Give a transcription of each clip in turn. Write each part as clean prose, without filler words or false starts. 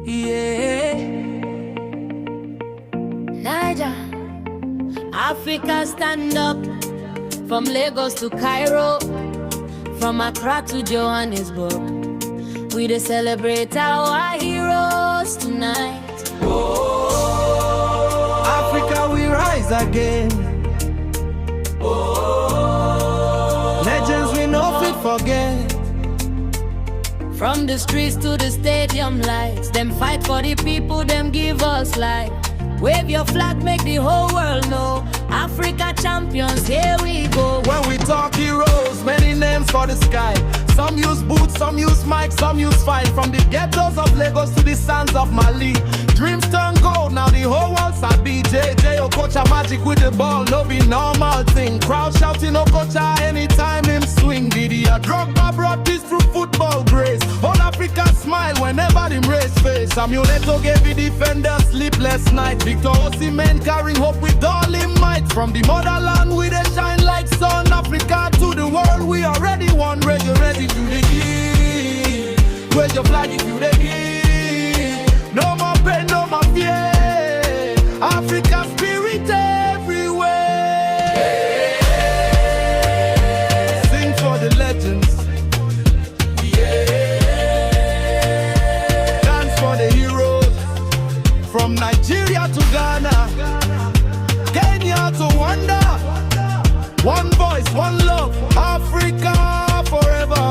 Yeah. Niger, Africa stand up. From Lagos to Cairo, from Accra to Johannesburg, we dey celebrate our heroes tonight. Oh, Africa, we rise again. Oh, legends we no fit forget. From the streets to the stadium lights, them fight for the people, them give us life. Wave your flag, make the whole world know. Africa champions, here we go. When we talk heroes, many names for the sky. Some use boots, some use mics, some use fight. From the ghettos of Lagos to the sands of Mali, dreams turn gold, now the whole world sabi. JJ Okocha magic with the ball, no be normal thing. Crowd shouting Okocha anytime him swing. Didier Drogba brought this through football grace. All Africa smile whenever them raise face. Samuel Eto'o gave the defender sleepless night. Victor Osimhen carrying hope with all him might. From the motherland we dey shine like sun. Africa to the world, we already won. Ready to the give. Where's your flag if you dey give? No more pain, no more fear. Africa spirit everywhere. Sing for the legends. Dance for the heroes. From Nigeria to Ghana, Kenya to Rwanda. One voice, one love, Africa forever.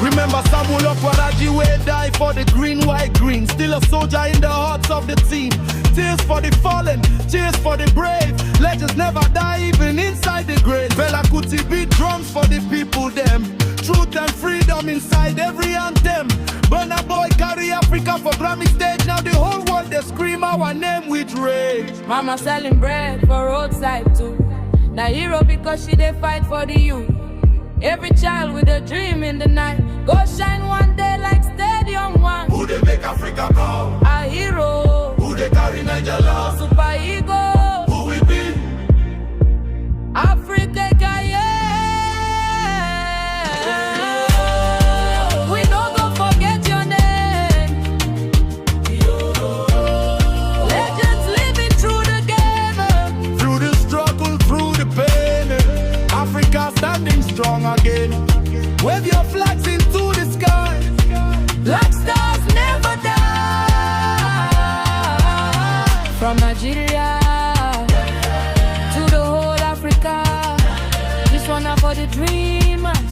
Remember Samuel Okwaraji wey die for the green, white, green. Still a soldier in the hearts of the team. Tears for the fallen, cheers for the brave. Legends never die even inside the grave. Fela Kuti beat drums for the people them. Truth and freedom inside every anthem. Burna Boy carry Africa for Grammy stage. Now the whole world they scream our name with rage. Mama selling bread for roadside too. Now hero because she dey fight for the youth. Every child with a dream in the night, go shine one day like Stadium One. Who they make Africa go? A hero. Who they carry Niger love? Super ego. Who we be? Africa, yeah. We no go forget your name. Legends living through the game. Through the struggle, through the pain, Africa standing strong again. Wave your flags into the sky. Black stars never die. From Nigeria to the whole Africa, this one up for the dream.